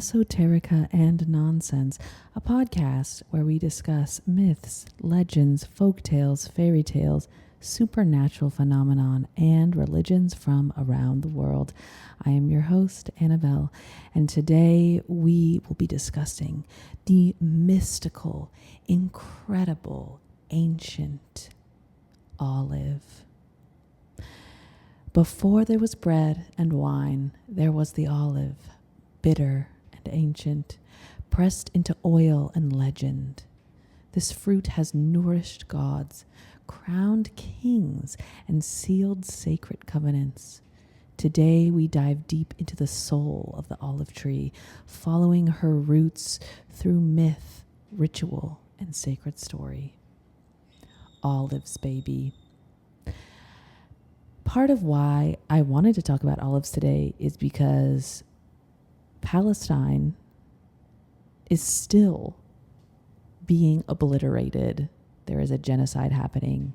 Esoterica and Nonsense, a podcast where we discuss myths, legends, folktales, fairy tales, supernatural phenomenon, and religions from around the world. I am your host, Annabelle, and today we will be discussing the mystical, incredible, ancient olive. Before there was bread and wine, there was the olive, bitter and ancient, pressed into oil and legend. This fruit has nourished gods, crowned kings, and sealed sacred covenants. Today we dive deep into the soul of the olive tree, following her roots through myth, ritual, and sacred story. Olives, baby. Part of why I wanted to talk about olives today is because Palestine is still being obliterated. There is a genocide happening.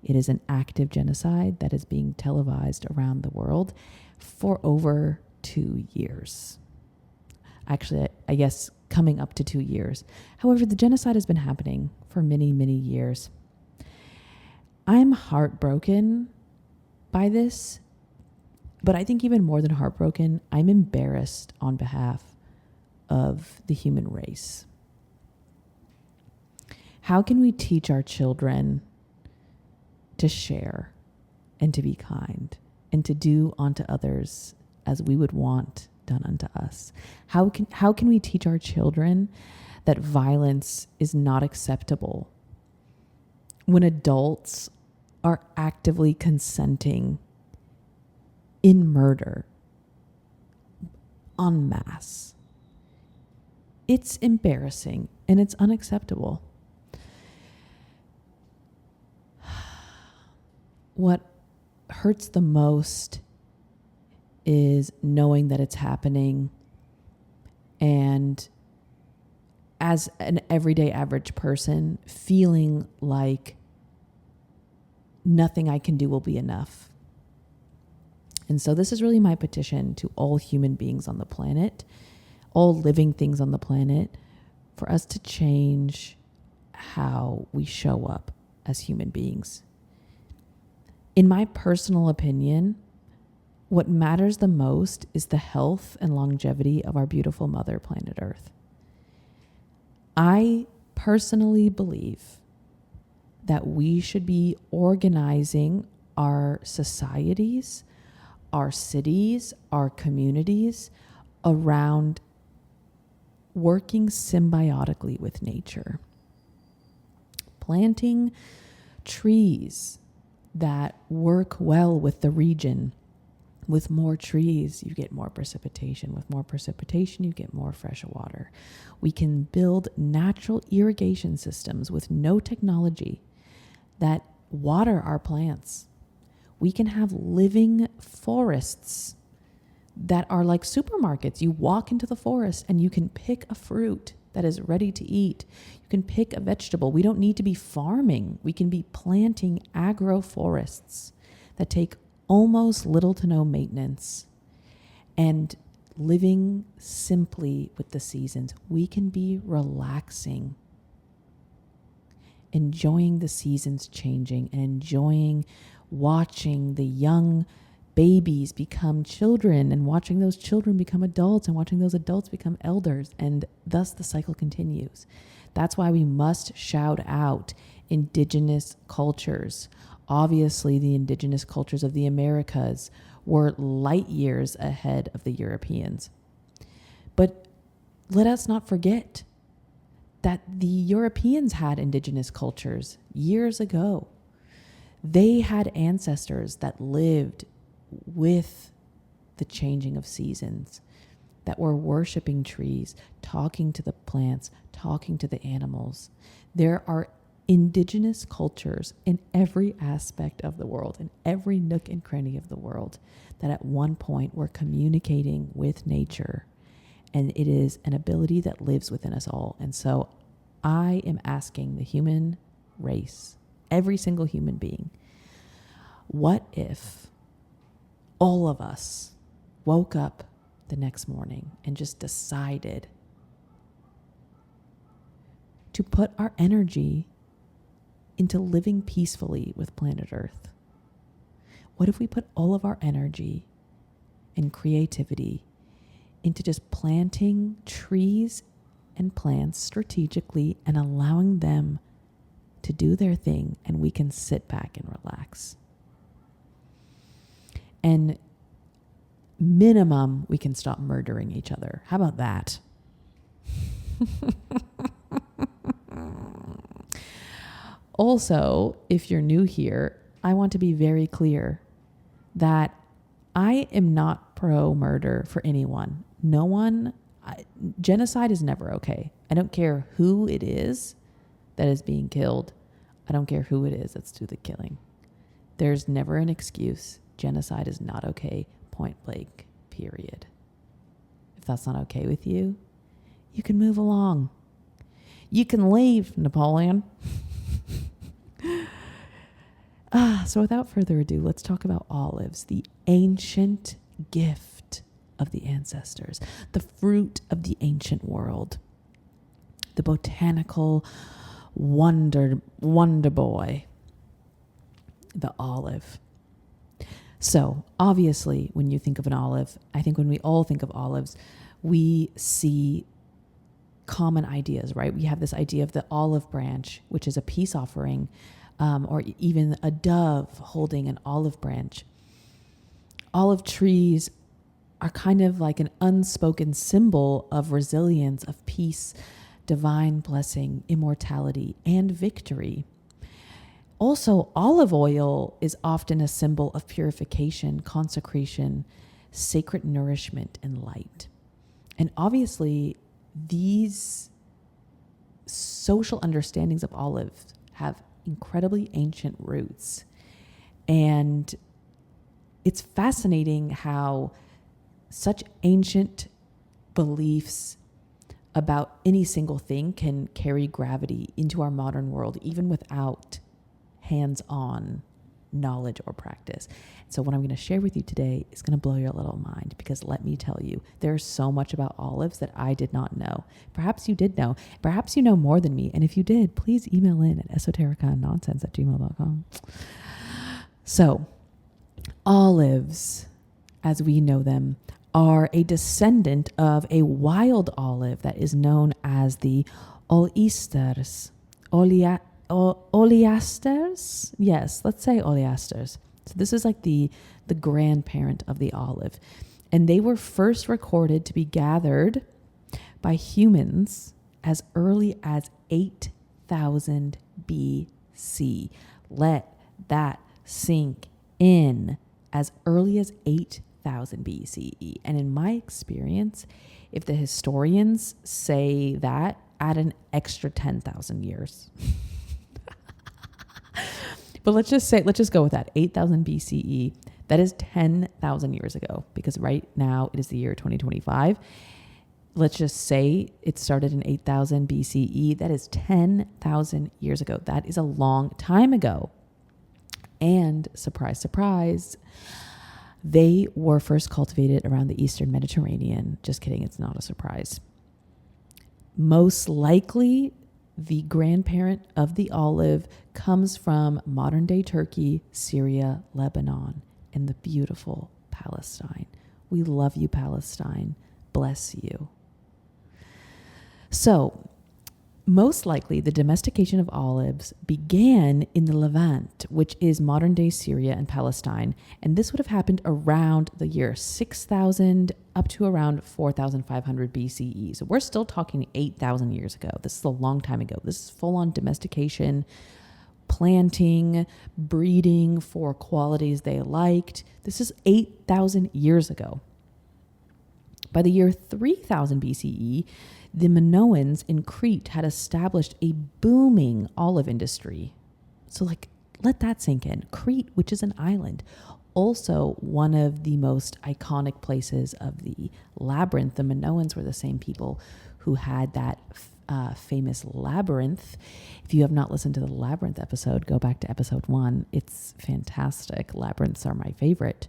It is an active genocide that is being televised around the world for over 2 years. Actually, I guess coming up to 2 years. However, the genocide has been happening for many, many years. I'm heartbroken by this, but I think even more than heartbroken, I'm embarrassed on behalf of the human race. How can we teach our children to share and to be kind and to do unto others as we would want done unto us? How can we teach our children that violence is not acceptable when adults are actively consenting in murder en masse? It's embarrassing and it's unacceptable. What hurts the most is knowing that it's happening, and as an everyday average person, feeling like nothing I can do will be enough. And so this is really my petition to all human beings on the planet, all living things on the planet, for us to change how we show up as human beings. In my personal opinion, what matters the most is the health and longevity of our beautiful mother, planet Earth. I personally believe that we should be organizing our societies, our cities, our communities around working symbiotically with nature. Planting trees that work well with the region. With more trees, you get more precipitation. With more precipitation, you get more fresh water. We can build natural irrigation systems with no technology that water our plants. We can have living forests that are like supermarkets. You walk into the forest and you can pick a fruit that is ready to eat. You can pick a vegetable. We don't need to be farming. We can be planting agroforests that take almost little to no maintenance and living simply with the seasons. We can be relaxing, enjoying the seasons changing, and enjoying watching the young babies become children, and watching those children become adults, and watching those adults become elders, and thus the cycle continues. That's why we must shout out indigenous cultures. Obviously, the indigenous cultures of the Americas were light years ahead of the Europeans. But let us not forget that the Europeans had indigenous cultures years ago. They had ancestors that lived with the changing of seasons, that were worshiping trees, talking to the plants, talking to the animals. There are indigenous cultures in every aspect of the world, in every nook and cranny of the world, that at one point were communicating with nature. And it is an ability that lives within us all. And so I am asking the human race, every single human being, what if all of us woke up the next morning and just decided to put our energy into living peacefully with planet Earth? What if we put all of our energy and creativity into just planting trees and plants strategically and allowing them to do their thing, and we can sit back and relax? And minimum, we can stop murdering each other. How about that? Also, if you're new here, I want to be very clear that I am not pro-murder for anyone. No one, genocide is never okay. I don't care who it is that is being killed. I don't care who it is that's doing the killing. There's never an excuse. Genocide is not okay, point blank, period. If that's not okay with you, you can move along. You can leave, Napoleon. So without further ado, let's talk about olives, the ancient gift of the ancestors, the fruit of the ancient world, the botanical wonder boy, the olive. So obviously, when you think of an olive, I think when we all think of olives, we see common ideas, right? We have this idea of the olive branch, which is a peace offering, or even a dove holding an olive branch. Olive trees are kind of like an unspoken symbol of resilience, of peace, divine blessing, immortality, and victory. Also, olive oil is often a symbol of purification, consecration, sacred nourishment, and light. And obviously, these social understandings of olives have incredibly ancient roots. And it's fascinating how such ancient beliefs about any single thing can carry gravity into our modern world, even without hands-on knowledge or practice. So what I'm going to share with you today is going to blow your little mind, because let me tell you, there's so much about olives that I did not know. Perhaps you did know. Perhaps you know more than me. And if you did, please email in at esotericanonsense@gmail.com. So olives, as we know them, are a descendant of a wild olive that is known as the oleasters. Oleasters? Yes, let's say oleasters. So this is like the grandparent of the olive. And they were first recorded to be gathered by humans as early as 8,000 BC. Let that sink in. As early as 8,000 BCE. And in my experience, if the historians say that, add an extra 10,000 years. But let's just go with that. 8,000 BCE. That is 10,000 years ago, because right now it is the year 2025. Let's just say it started in 8,000 BCE. That is 10,000 years ago. That is a long time ago. And surprise, surprise, they were first cultivated around the Eastern Mediterranean. Just kidding. It's not a surprise. Most likely, the grandparent of the olive comes from modern-day Turkey, Syria, Lebanon, and the beautiful Palestine. We love you, Palestine. Bless you. So, most likely, the domestication of olives began in the Levant, which is modern-day Syria and Palestine, and this would have happened around the year 6,000 up to around 4,500 BCE. So we're still talking 8,000 years ago. This is a long time ago. This is full-on domestication, planting, breeding for qualities they liked. This is 8,000 years ago. By the year 3000 BCE, the Minoans in Crete had established a booming olive industry. So let that sink in. Crete, which is an island, also one of the most iconic places of the labyrinth. The Minoans were the same people who had that famous labyrinth. If you have not listened to the labyrinth episode, go back to episode 1. It's fantastic. Labyrinths are my favorite.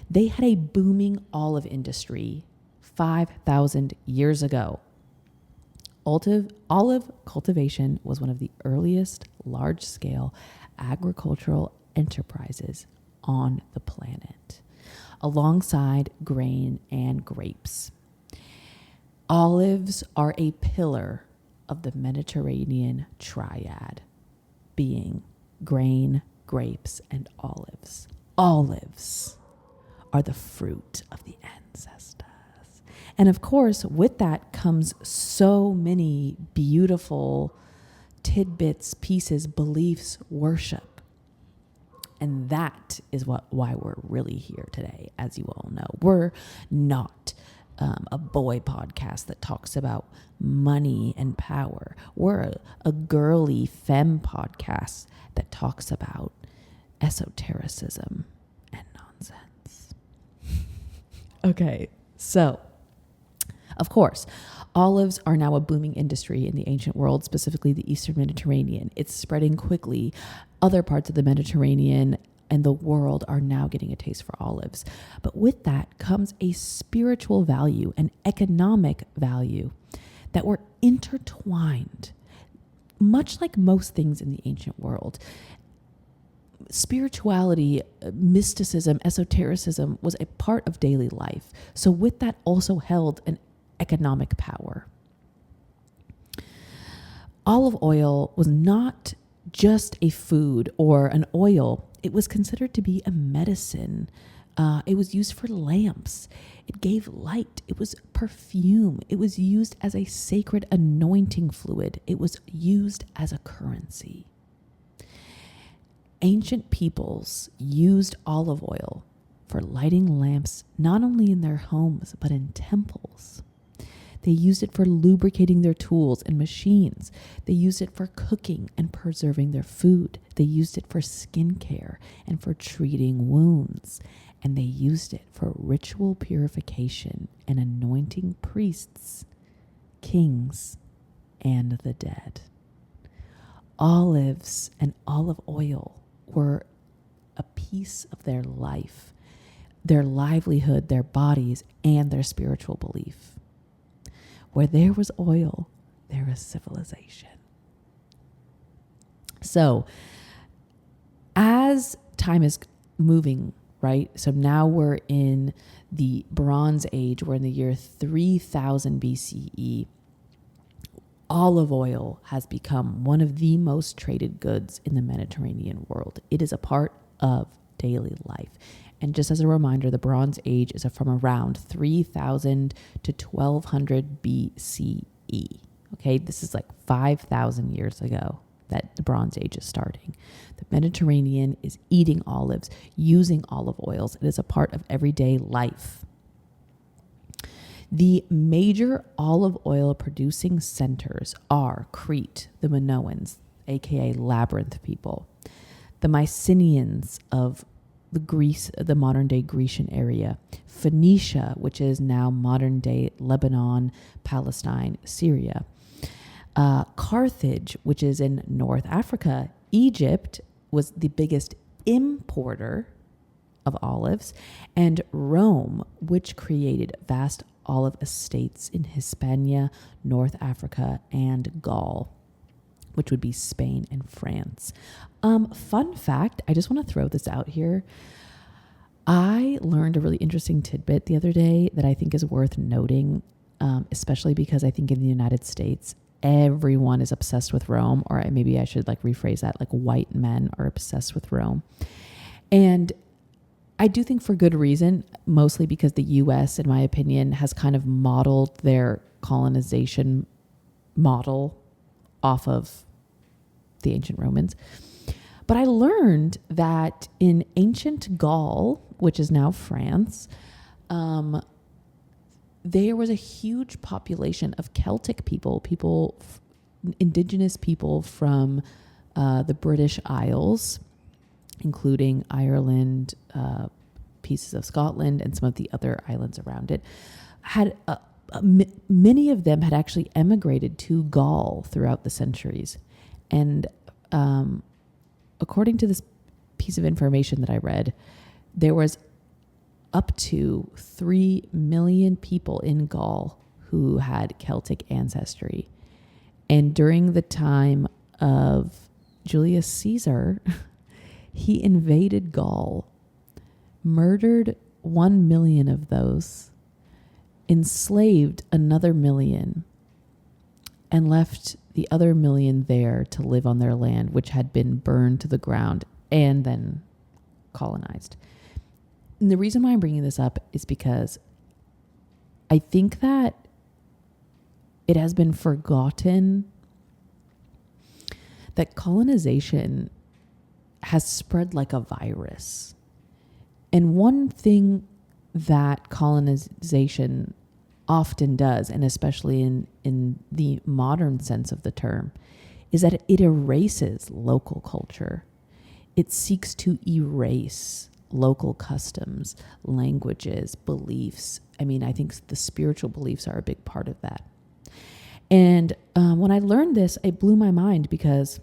They had a booming olive industry 5,000 years ago. Olive cultivation was one of the earliest large-scale agricultural enterprises on the planet, alongside grain and grapes. Olives are a pillar of the Mediterranean triad, being grain, grapes, and olives. Olives are the fruit of the ancestors. And of course, with that comes so many beautiful tidbits, pieces, beliefs, worship. And that is why we're really here today, as you all know. We're not a boy podcast that talks about money and power. We're a girly femme podcast that talks about esotericism and nonsense. Okay, so, of course, olives are now a booming industry in the ancient world, specifically the Eastern Mediterranean. It's spreading quickly. Other parts of the Mediterranean and the world are now getting a taste for olives. But with that comes a spiritual value, an economic value that were intertwined, much like most things in the ancient world. Spirituality, mysticism, esotericism was a part of daily life. So with that also held an economic power. Olive oil was not just a food or an oil. It was considered to be a medicine. It was used for lamps. It gave light. It was perfume. It was used as a sacred anointing fluid. It was used as a currency. Ancient peoples used olive oil for lighting lamps, not only in their homes, but in temples. They used it for lubricating their tools and machines. They used it for cooking and preserving their food. They used it for skincare and for treating wounds. And they used it for ritual purification and anointing priests, kings, and the dead. Olives and olive oil were a piece of their life, their livelihood, their bodies, and their spiritual belief. Where there was oil, there was civilization. So, as time is moving, right? So now we're in the Bronze Age. We're in the year 3000 BCE. Olive oil has become one of the most traded goods in the Mediterranean world. It is a part of daily life. And just as a reminder, the Bronze Age is from around 3000 to 1200 BCE. Okay, this is like 5,000 years ago that the Bronze Age is starting. The Mediterranean is eating olives, using olive oils. It is a part of everyday life. The major olive oil producing centers are Crete, the Minoans, aka Labyrinth people, the Mycenaeans of the modern day Grecian area, Phoenicia, which is now modern day Lebanon, Palestine, Syria, Carthage, which is in North Africa. Egypt was the biggest importer of olives, and Rome, which created vast olive estates in Hispania, North Africa, and Gaul, which would be Spain and France. Fun fact, I just want to throw this out here. I learned a really interesting tidbit the other day that I think is worth noting, especially because I think in the United States, everyone is obsessed with Rome, or maybe I should rephrase that, white men are obsessed with Rome. And I do think for good reason, mostly because the U.S., in my opinion, has kind of modeled their colonization model off of the ancient Romans. But I learned that in ancient Gaul, which is now France, there was a huge population of Celtic people, indigenous people from the British Isles, including Ireland, pieces of Scotland, and some of the other islands around it. Many of them had actually emigrated to Gaul throughout the centuries. And according to this piece of information that I read, there was up to 3 million people in Gaul who had Celtic ancestry. And during the time of Julius Caesar, he invaded Gaul, murdered 1 million of those, enslaved another million, and left the other million there to live on their land, which had been burned to the ground and then colonized. And the reason why I'm bringing this up is because I think that it has been forgotten that colonization has spread like a virus. And one thing that colonization often does, and especially in the modern sense of the term, is that it erases local culture. It seeks to erase local customs, languages, beliefs. I mean, I think the spiritual beliefs are a big part of that. And when I learned this, it blew my mind because,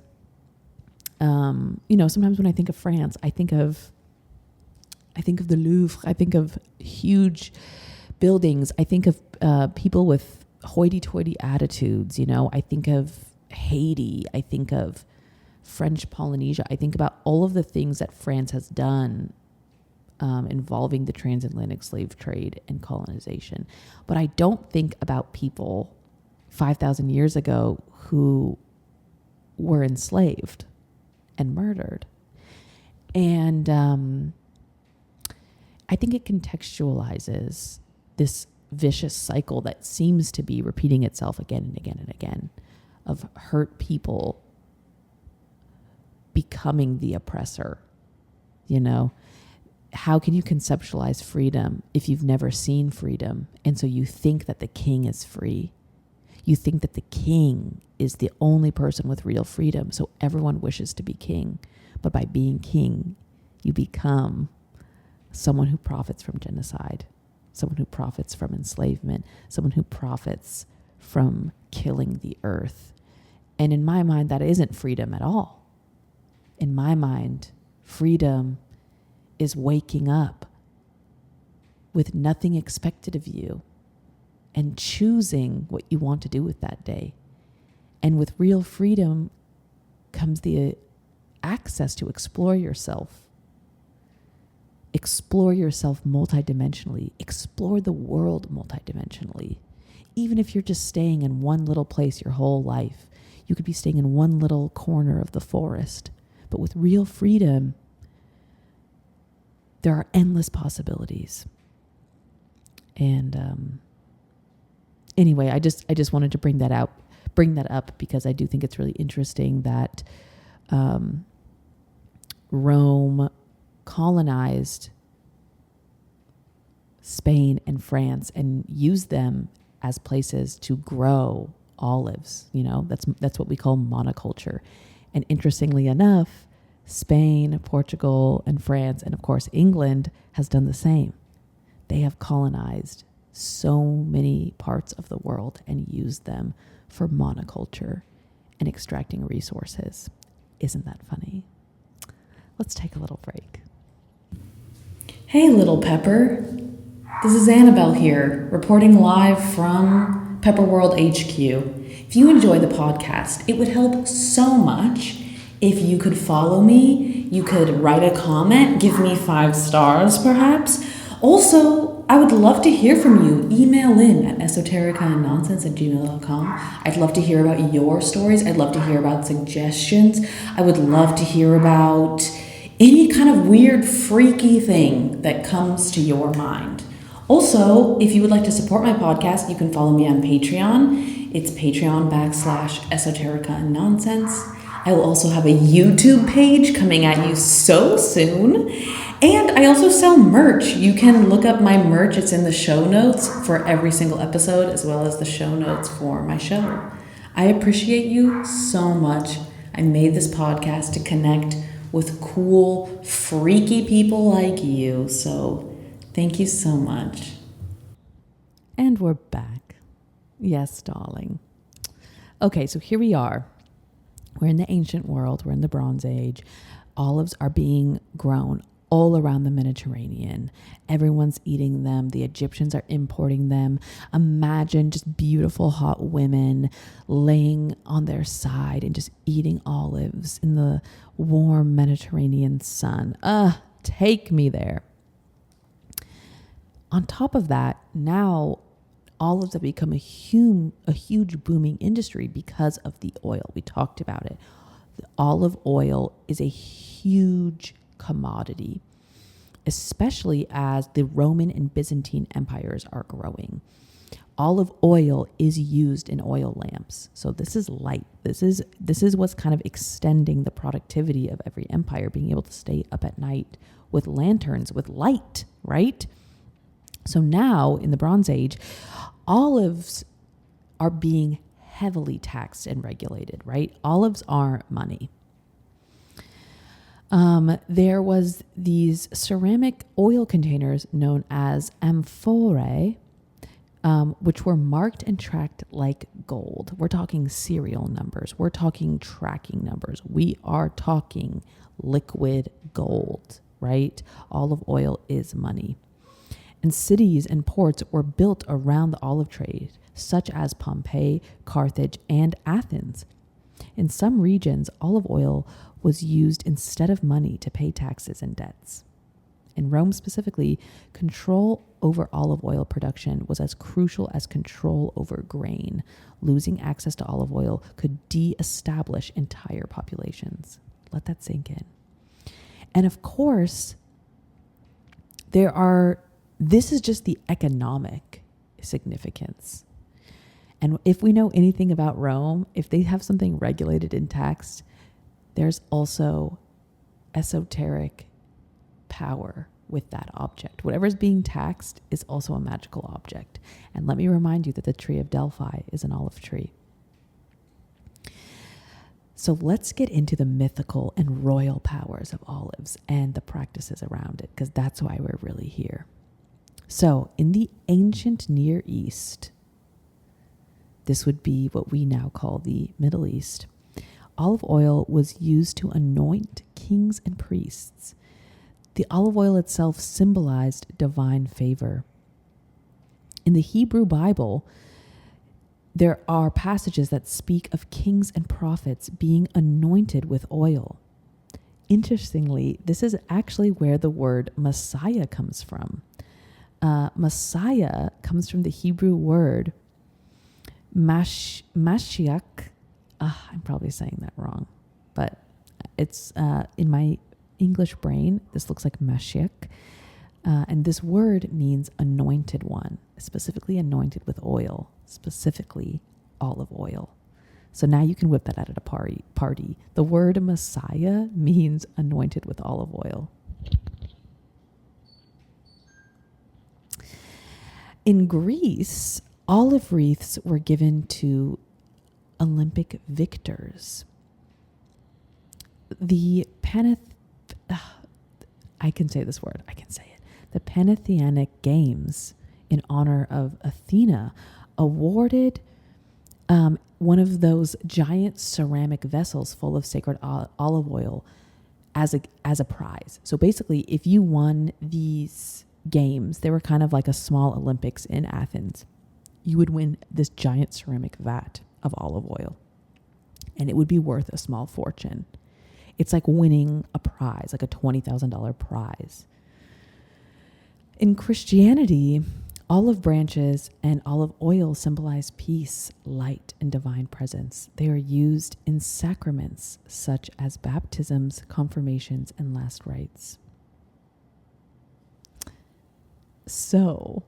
sometimes when I think of France, I think of the Louvre, I think of huge buildings, I think of people with hoity-toity attitudes, I think of Haiti, I think of French Polynesia, I think about all of the things that France has done involving the transatlantic slave trade and colonization. But I don't think about people 5,000 years ago who were enslaved and murdered. And I think it contextualizes this vicious cycle that seems to be repeating itself again and again and again of hurt people becoming the oppressor. How can you conceptualize freedom if you've never seen freedom? And so you think that the king is free. You think that the king is the only person with real freedom. So everyone wishes to be king. But by being king, you become someone who profits from genocide, someone who profits from enslavement, someone who profits from killing the earth. And in my mind, that isn't freedom at all. In my mind, freedom is waking up with nothing expected of you and choosing what you want to do with that day. And with real freedom comes the access to explore yourself. Explore yourself multidimensionally. Explore the world multidimensionally. Even if you're just staying in one little place your whole life, you could be staying in one little corner of the forest. But with real freedom, there are endless possibilities. And anyway, I just wanted to bring that up because I do think it's really interesting that Rome colonized Spain and France and used them as places to grow olives. That's what we call monoculture. And interestingly enough, Spain, Portugal, and France, and of course England has done the same. They have colonized so many parts of the world and used them for monoculture and extracting resources. Isn't that funny? Let's take a little break. Hey, little Pepper. This is Annabelle here, reporting live from Pepper World HQ. If you enjoy the podcast, it would help so much if you could follow me. You could write a comment, give me 5 stars perhaps. Also, I would love to hear from you. Email in at esotericanonnonsense@gmail.com. I'd love to hear about your stories. I'd love to hear about suggestions. I would love to hear about any kind of weird, freaky thing that comes to your mind. Also, if you would like to support my podcast, you can follow me on Patreon. It's Patreon.com/esotericanonnonsense. I will also have a YouTube page coming at you so soon. And I also sell merch. You can look up my merch. It's in the show notes for every single episode, as well as the show notes for my show. I appreciate you so much. I made this podcast to connect with cool, freaky people like you. So thank you so much. And we're back. Yes, darling. Okay, so here we are. We're in the ancient world. We're in the Bronze Age. Olives are being grown all around the Mediterranean. Everyone's eating them. The Egyptians are importing them. Imagine just beautiful, hot women laying on their side and just eating olives in the warm Mediterranean sun. Take me there. On top of that, now olives have become a huge booming industry because of the oil. We talked about it. The olive oil is a huge commodity, especially as the Roman and Byzantine empires are growing. Olive oil is used in oil lamps. So this is light. This is what's kind of extending the productivity of every empire, being able to stay up at night with lanterns, with light, right? So now in the Bronze Age, olives are being heavily taxed and regulated, right? Olives are money. There was these ceramic oil containers known as amphorae, which were marked and tracked like gold. We're talking serial numbers. We're talking tracking numbers. We are talking liquid gold, right? Olive oil is money. And cities and ports were built around the olive trade, such as Pompeii, Carthage, and Athens. In some regions, olive oil was used instead of money to pay taxes and debts. In Rome specifically, control over olive oil production was as crucial as control over grain. Losing access to olive oil could de-establish entire populations. Let that sink in. And of course, this is just the economic significance. And if we know anything about Rome, if they have something regulated and taxed, there's also esoteric power with that object. Whatever is being taxed is also a magical object. And let me remind you that the tree of Delphi is an olive tree. So let's get into the mythical and royal powers of olives and the practices around it, because that's why we're really here. So in the ancient Near East, this would be what we now call the Middle East, olive oil was used to anoint kings and priests. The olive oil itself symbolized divine favor. In the Hebrew Bible, there are passages that speak of kings and prophets being anointed with oil. Interestingly, this is actually where the word Messiah comes from. Messiah comes from the Hebrew word Mashiach. I'm probably saying that wrong, but it's in my English brain, this looks like Mashiach. And this word means anointed one, specifically anointed with oil, specifically olive oil. So now you can whip that out at a party. The word Messiah means anointed with olive oil. In Greece, olive wreaths were given to Olympic victors. The I can say this word. I can say it. The Panathenaic Games, in honor of Athena, awarded one of those giant ceramic vessels full of sacred olive oil as a prize. So basically, if you won these games, they were kind of like a small Olympics in Athens, you would win this giant ceramic vat of olive oil, and it would be worth a small fortune. It's like winning a prize, like a $20,000 prize. In Christianity, olive branches and olive oil symbolize peace, light, and divine presence. They are used in sacraments such as baptisms, confirmations, and last rites. So,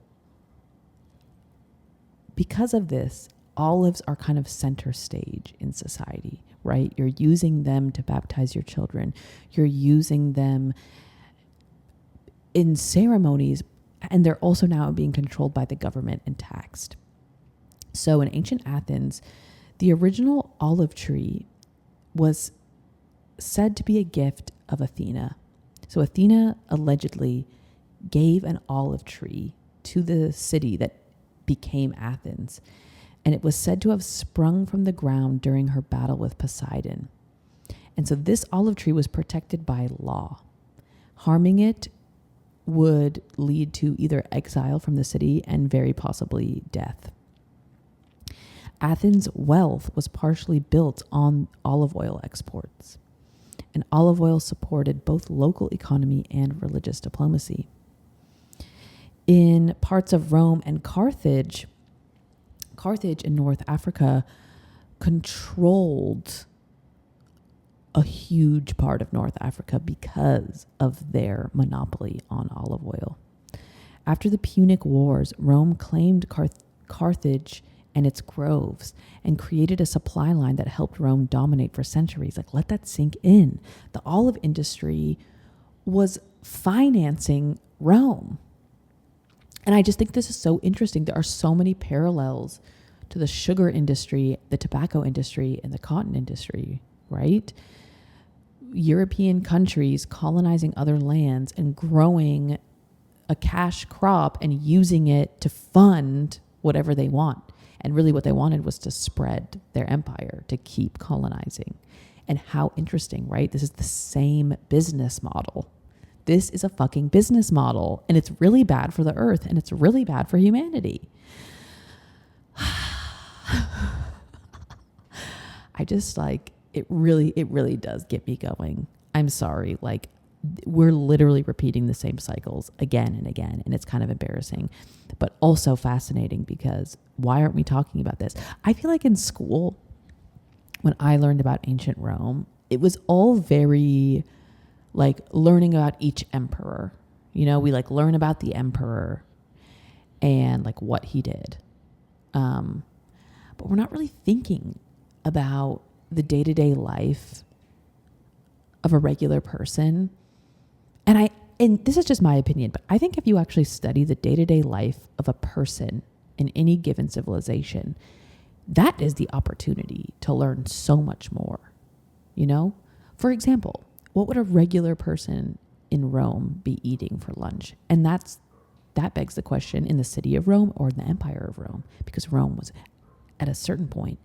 because of this, olives are kind of center stage in society, right? You're using them to baptize your children. You're using them in ceremonies, and they're also now being controlled by the government and taxed. So in ancient Athens, the original olive tree was said to be a gift of Athena. So Athena allegedly gave an olive tree to the city that became Athens, and it was said to have sprung from the ground during her battle with Poseidon. And so this olive tree was protected by law. Harming it would lead to either exile from the city and very possibly death. Athens' wealth was partially built on olive oil exports, and olive oil supported both local economy and religious diplomacy. In parts of Rome and Carthage in North Africa controlled a huge part of North Africa because of their monopoly on olive oil. After the Punic Wars, Rome claimed Carthage and its groves and created a supply line that helped Rome dominate for centuries. Like, let that sink in. The olive industry was financing Rome. And I just think this is so interesting. There are so many parallels to the sugar industry, the tobacco industry, and the cotton industry, right? European countries colonizing other lands and growing a cash crop and using it to fund whatever they want. And really what they wanted was to spread their empire, to keep colonizing. And how interesting, right? This is the same business model. This is a fucking business model. And it's really bad for the earth, and it's really bad for humanity. I just like, it really does get me going. I'm sorry. Like, we're literally repeating the same cycles again and again. And it's kind of embarrassing, but also fascinating, because why aren't we talking about this? I feel like in school, when I learned about ancient Rome, it was all very like learning about each emperor. You know, we like learn about the emperor and like what he did. But we're not really thinking about the day-to-day life of a regular person. And this is just my opinion, but I think if you actually study the day-to-day life of a person in any given civilization, that is the opportunity to learn so much more. You know, for example, what would a regular person in Rome be eating for lunch? And that begs the question, in the city of Rome or in the empire of Rome, because Rome was at a certain point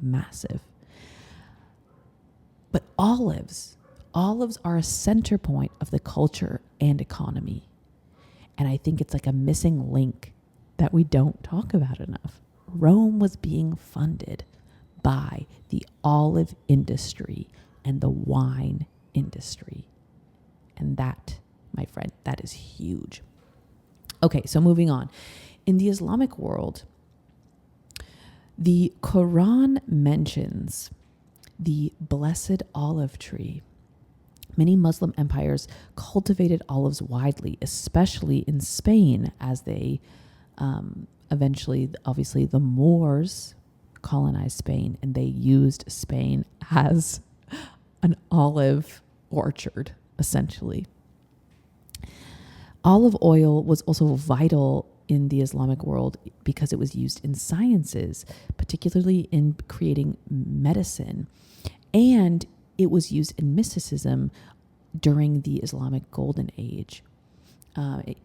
massive. But olives are a center point of the culture and economy. And I think it's like a missing link that we don't talk about enough. Rome was being funded by the olive industry and the wine industry. And that, my friend, that is huge. Okay, so moving on. In the Islamic world, the Quran mentions the blessed olive tree. Many Muslim empires cultivated olives widely, especially in Spain, as they eventually, obviously, the Moors colonized Spain, and they used Spain as an olive orchard, essentially. Olive oil was also vital in the Islamic world because it was used in sciences, particularly in creating medicine. And it was used in mysticism during the Islamic Golden Age.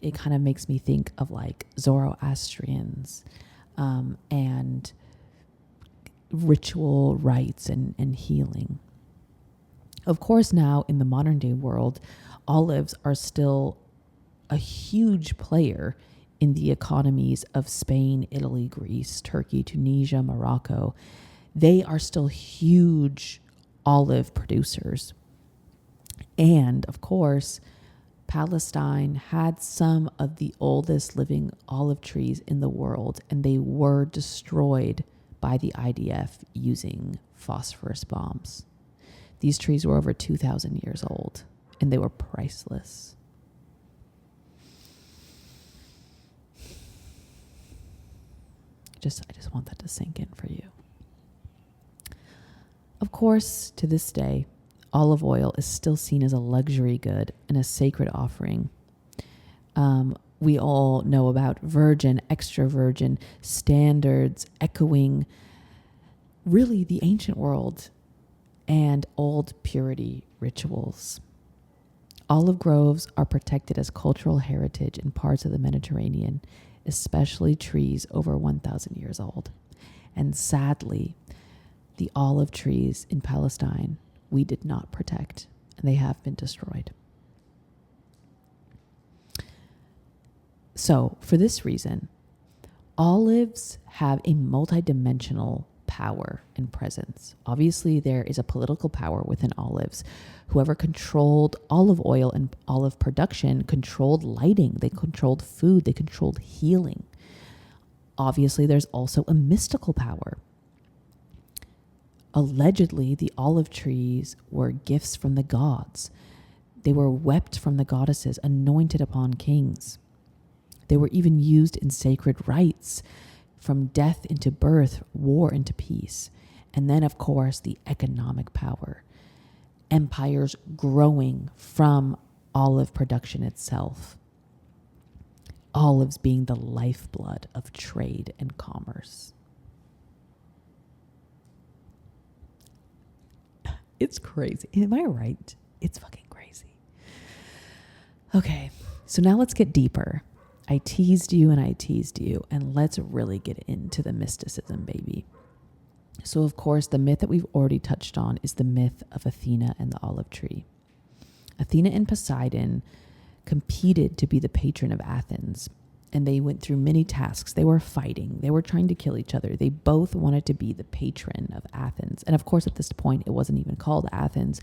It kind of makes me think of like Zoroastrians and ritual rites and healing. Of course, now in the modern day world, olives are still a huge player in the economies of Spain, Italy, Greece, Turkey, Tunisia, Morocco. They are still huge olive producers. And of course, Palestine had some of the oldest living olive trees in the world, and they were destroyed by the IDF using phosphorus bombs. These trees were over 2,000 years old, and they were priceless. I just want that to sink in for you. Of course, to this day, olive oil is still seen as a luxury good and a sacred offering. We all know about virgin, extra virgin standards echoing really the ancient world and old purity rituals. Olive groves are protected as cultural heritage in parts of the Mediterranean, especially trees over 1,000 years old. And sadly, the olive trees in Palestine we did not protect, and they have been destroyed. So for this reason, olives have a multidimensional power and presence. Obviously, there is a political power within olives. Whoever controlled olive oil and olive production controlled lighting, they controlled food, they controlled healing. Obviously, there's also a mystical power. Allegedly, the olive trees were gifts from the gods. They were wept from the goddesses, anointed upon kings. They were even used in sacred rites, from death into birth, war into peace. And then, of course, the economic power. Empires growing from olive production itself. Olives being the lifeblood of trade and commerce. It's crazy. Am I right? It's fucking crazy. Okay, so now let's get deeper. I teased you, and let's really get into the mysticism, baby. So, of course, the myth that we've already touched on is the myth of Athena and the olive tree. Athena and Poseidon competed to be the patron of Athens, and they went through many tasks. They were fighting. They were trying to kill each other. They both wanted to be the patron of Athens. And of course, at this point, it wasn't even called Athens.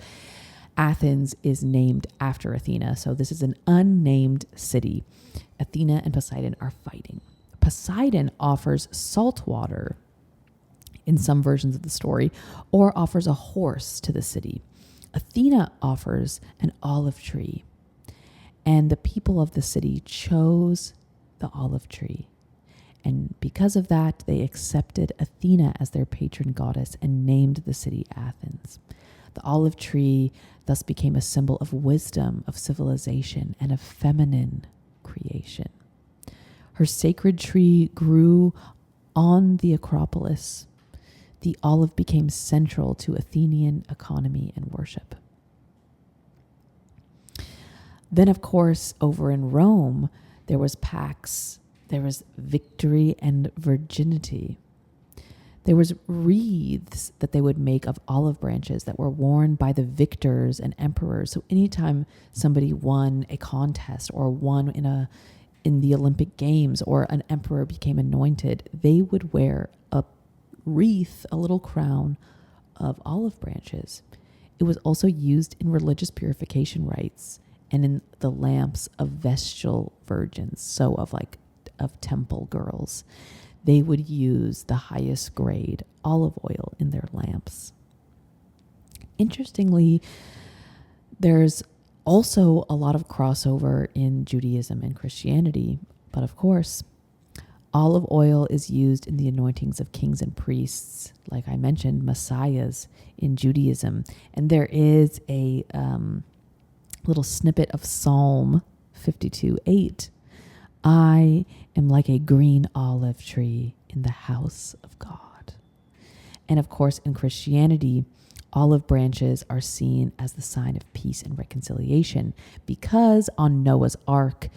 Athens is named after Athena, so this is an unnamed city. Athena and Poseidon are fighting. Poseidon offers salt water in some versions of the story, or offers a horse to the city. Athena offers an olive tree, and the people of the city chose the olive tree. And because of that, they accepted Athena as their patron goddess and named the city Athens. The olive tree thus became a symbol of wisdom, of civilization, and of feminine creation. Her sacred tree grew on the Acropolis. The olive became central to Athenian economy and worship. Then, of course, over in Rome, there was Pax, there was victory and virginity. There was wreaths that they would make of olive branches that were worn by the victors and emperors. So anytime somebody won a contest or won in the Olympic Games, or an emperor became anointed, they would wear a wreath, a little crown of olive branches. It was also used in religious purification rites and in the lamps of vestal virgins, so of temple girls. They would use the highest grade olive oil in their lamps. Interestingly, there's also a lot of crossover in Judaism and Christianity, but of course, olive oil is used in the anointings of kings and priests, like I mentioned, messiahs in Judaism. And there is a little snippet of Psalm 52:8. I am like a green olive tree in the house of God. And of course, in Christianity, olive branches are seen as the sign of peace and reconciliation, because on Noah's Ark,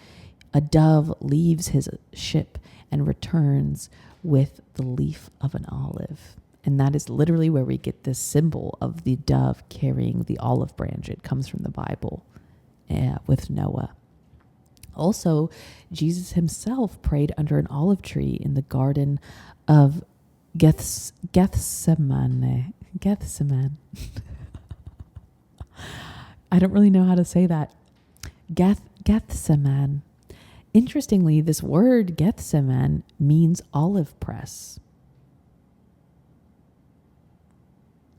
a dove leaves his ship and returns with the leaf of an olive. And that is literally where we get this symbol of the dove carrying the olive branch. It comes from the Bible with Noah. Also, Jesus himself prayed under an olive tree in the Garden of Gethsemane. I don't really know how to say that. Gethsemane. Interestingly, this word Gethsemane means olive press.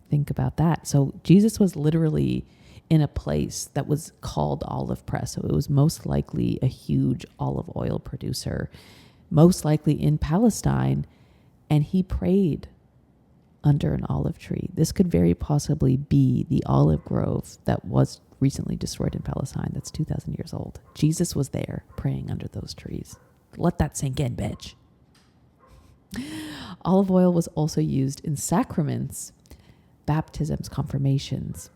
Think about that. So Jesus was literally in a place that was called olive press. So it was most likely a huge olive oil producer, most likely in Palestine, and he prayed under an olive tree. This could very possibly be the olive grove that was recently destroyed in Palestine. That's 2,000 years old. Jesus was there praying under those trees. Let that sink in, bitch. Olive oil was also used in sacraments, baptisms, confirmations.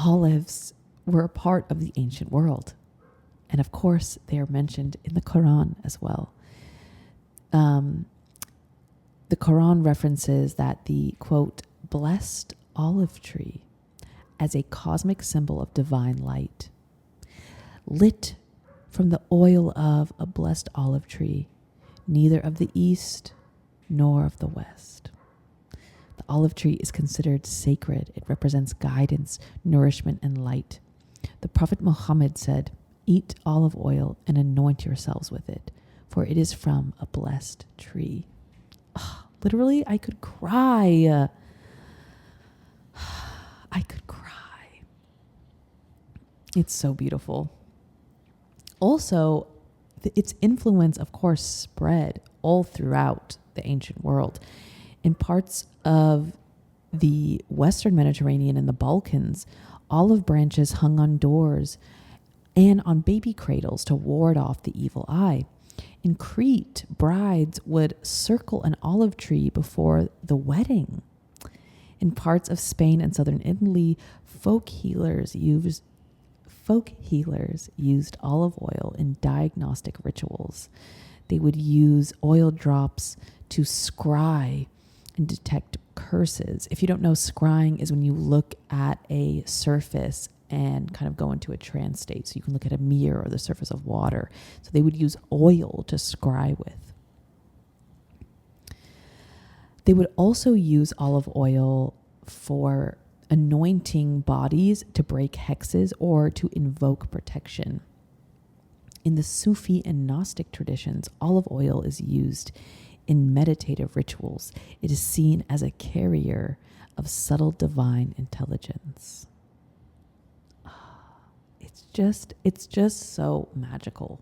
Olives were a part of the ancient world. And of course, they are mentioned in the Quran as well. The Quran references that the, quote, blessed olive tree as a cosmic symbol of divine light, lit from the oil of a blessed olive tree, neither of the east nor of the west. The olive tree is considered sacred. It represents guidance, nourishment, and light. The Prophet Muhammad said, "Eat olive oil and anoint yourselves with it, for it is from a blessed tree." Literally, I could cry. I could cry. It's so beautiful. Also, its influence, of course, spread all throughout the ancient world. In parts of the Western Mediterranean and the Balkans, olive branches hung on doors and on baby cradles to ward off the evil eye. In Crete, brides would circle an olive tree before the wedding. In parts of Spain and southern Italy, folk healers used olive oil in diagnostic rituals. They would use oil drops to scry and detect curses. If you don't know, scrying is when you look at a surface and kind of go into a trance state. So you can look at a mirror or the surface of water. So they would use oil to scry with. They would also use olive oil for anointing bodies to break hexes or to invoke protection. In the Sufi and Gnostic traditions, olive oil is used in meditative rituals. It is seen as a carrier of subtle divine intelligence. It's just so magical.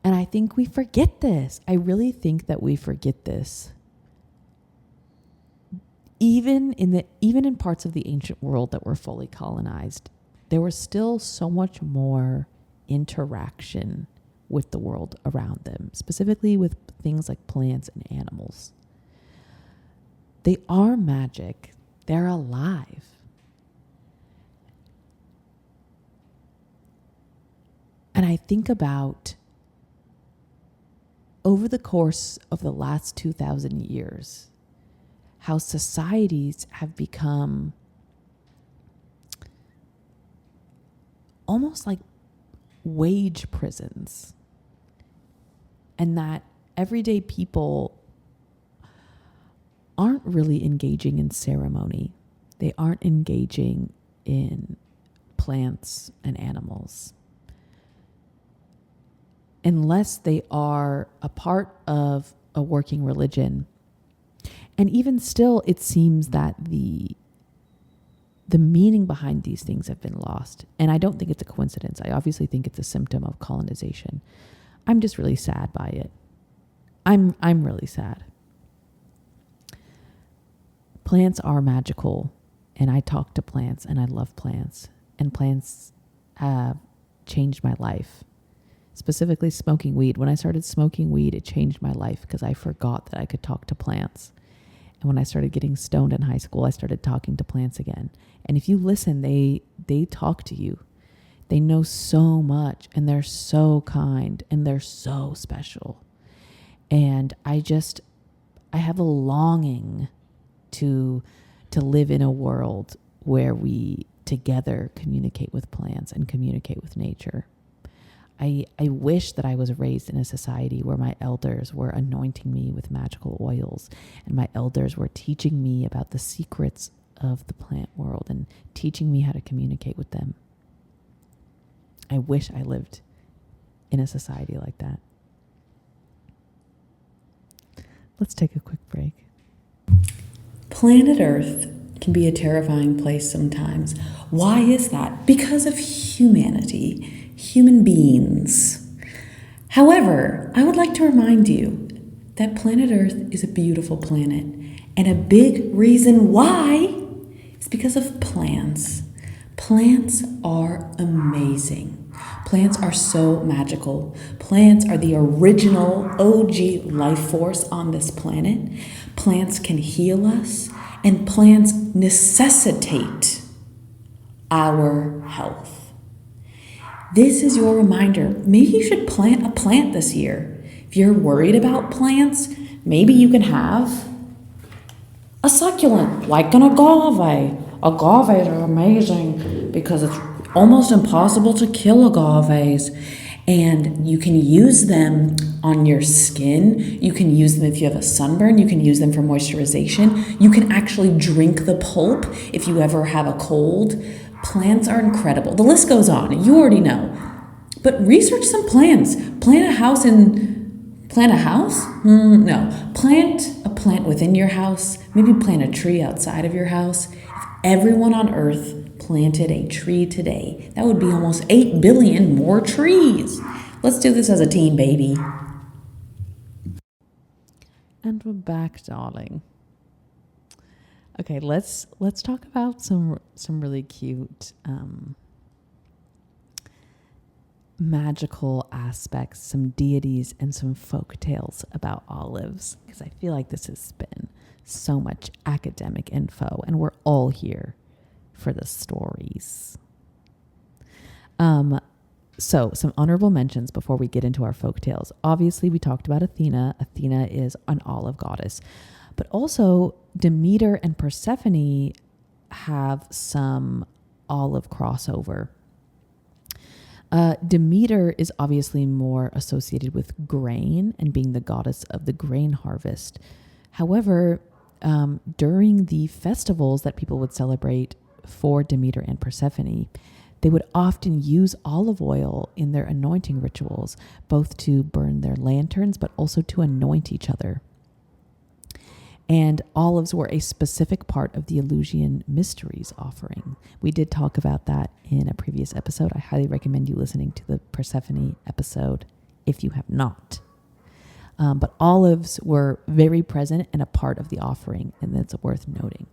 And I think we forget this. I really think that we forget this. Even in parts of the ancient world that were fully colonized, there was still so much more interaction with the world around them, specifically with things like plants and animals. They are magic. They're alive. And I think about over the course of the last 2,000 years, how societies have become almost like wage prisons, and that everyday people aren't really engaging in ceremony. They aren't engaging in plants and animals, unless they are a part of a working religion. And even still, it seems that the meaning behind these things have been lost. And I don't think it's a coincidence. I obviously think it's a symptom of colonization. I'm just really sad by it. I'm really sad. Plants are magical, and I talk to plants, and I love plants. And plants have changed my life. Specifically smoking weed. When I started smoking weed, it changed my life because I forgot that I could talk to plants. And when I started getting stoned in high school, I started talking to plants again. And if you listen, they talk to you. They know so much, and they're so kind, and they're so special. And I have a longing to live in a world where we together communicate with plants and communicate with nature. I wish that I was raised in a society where my elders were anointing me with magical oils, and my elders were teaching me about the secrets of the plant world and teaching me how to communicate with them. I wish I lived in a society like that. Let's take a quick break. Planet Earth can be a terrifying place sometimes. Why is that? Because of humanity. Human beings. However, I would like to remind you that planet Earth is a beautiful planet, and a big reason why is because of plants. Plants are amazing. Plants are so magical. Plants are the original OG life force on this planet. Plants can heal us, and plants necessitate our health. This is your reminder. Maybe you should plant a plant this year. If you're worried about plants, maybe you can have a succulent, like an agave. Agaves are amazing because it's almost impossible to kill agaves. And you can use them on your skin. You can use them if you have a sunburn. You can use them for moisturization. You can actually drink the pulp if you ever have a cold. Plants are incredible. The list goes on. You already know. But research some plants. Plant a house? No. Plant a plant within your house. Maybe plant a tree outside of your house. If everyone on Earth planted a tree today, that would be almost 8 billion more trees. Let's do this as a team, baby. And we're back, darling. Okay, let's talk about some really cute magical aspects, some deities, and some folk tales about olives, because I feel like this has been so much academic info, and we're all here for the stories. So some honorable mentions before we get into our folk tales. Obviously, we talked about Athena. Athena is an olive goddess, but also Demeter and Persephone have some olive crossover. Demeter is obviously more associated with grain and being the goddess of the grain harvest. However, during the festivals that people would celebrate for Demeter and Persephone, they would often use olive oil in their anointing rituals, both to burn their lanterns, but also to anoint each other. And olives were a specific part of the Eleusinian Mysteries offering. We did talk about that in a previous episode. I highly recommend you listening to the Persephone episode if you have not. But olives were very present and a part of the offering, and that's worth noting.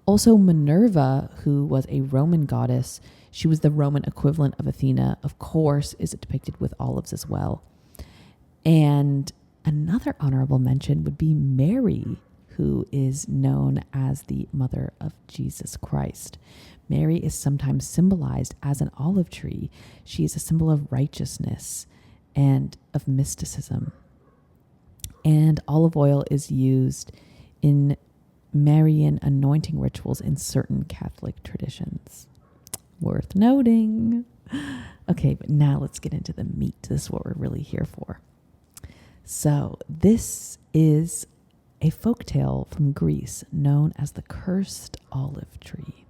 Also, Minerva, who was a Roman goddess, she was the Roman equivalent of Athena, of course, is depicted with olives as well. And another honorable mention would be Mary, who is known as the mother of Jesus Christ. Mary is sometimes symbolized as an olive tree. She is a symbol of righteousness and of mysticism. And olive oil is used in Marian anointing rituals in certain Catholic traditions. Worth noting. Okay, but now let's get into the meat. This is what we're really here for. So this is a folktale from Greece known as the cursed olive tree.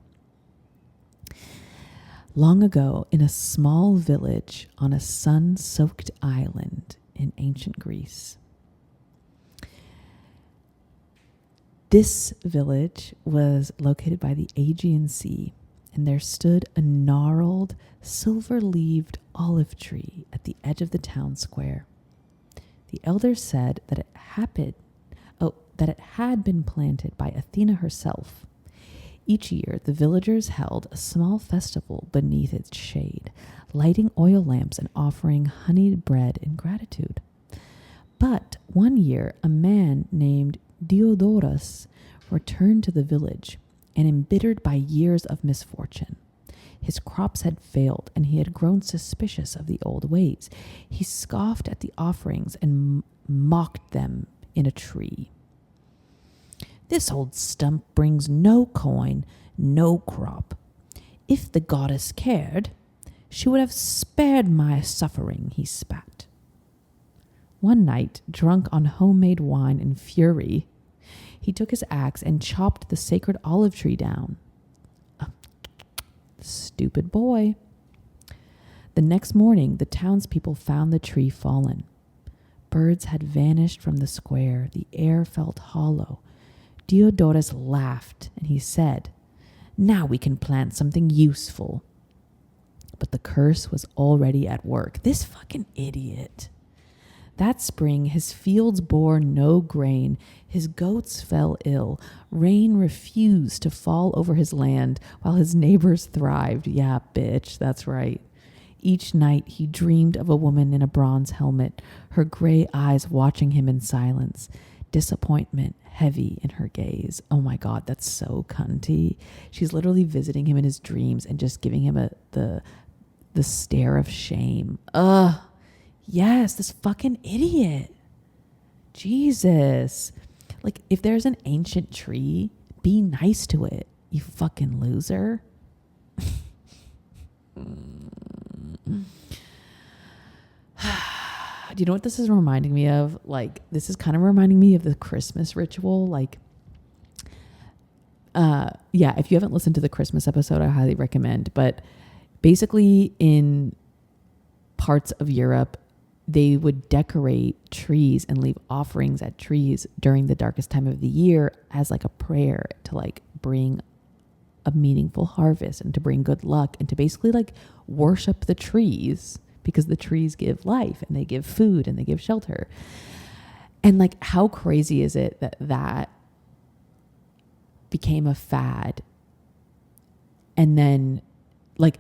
Long ago, in a small village on a sun-soaked island in ancient Greece, this village was located by the Aegean Sea, and there stood a gnarled, silver-leaved olive tree at the edge of the town square. The elders said that it had been planted by Athena herself. Each year, the villagers held a small festival beneath its shade, lighting oil lamps and offering honeyed bread in gratitude. But one year, a man named Diodorus returned to the village, and embittered by years of misfortune. His crops had failed, and he had grown suspicious of the old ways. He scoffed at the offerings and mocked them in a tree. "This old stump brings no coin, no crop. If the goddess cared, she would have spared my suffering," he spat. One night, drunk on homemade wine and fury, he took his axe and chopped the sacred olive tree down. Stupid boy. The next morning, the townspeople found the tree fallen. Birds had vanished from the square. The air felt hollow. Diodorus laughed, and he said, "Now we can plant something useful." But the curse was already at work. This fucking idiot. That spring, his fields bore no grain. His goats fell ill. Rain refused to fall over his land while his neighbors thrived. Yeah, bitch, that's right. Each night he dreamed of a woman in a bronze helmet, her gray eyes watching him in silence. Disappointment heavy in her gaze. Oh my God, that's so cunty. She's literally visiting him in his dreams and just giving him the stare of shame. Ugh. Yes, this fucking idiot. Jesus. Like, if there's an ancient tree, be nice to it, you fucking loser. Do you know what this is reminding me of? Like, this is kind of reminding me of the Christmas ritual. Like, yeah, if you haven't listened to the Christmas episode, I highly recommend. But basically, in parts of Europe, they would decorate trees and leave offerings at trees during the darkest time of the year as like a prayer to like bring a meaningful harvest and to bring good luck and to basically like worship the trees, because the trees give life and they give food and they give shelter. And like, how crazy is it that that became a fad? And then like,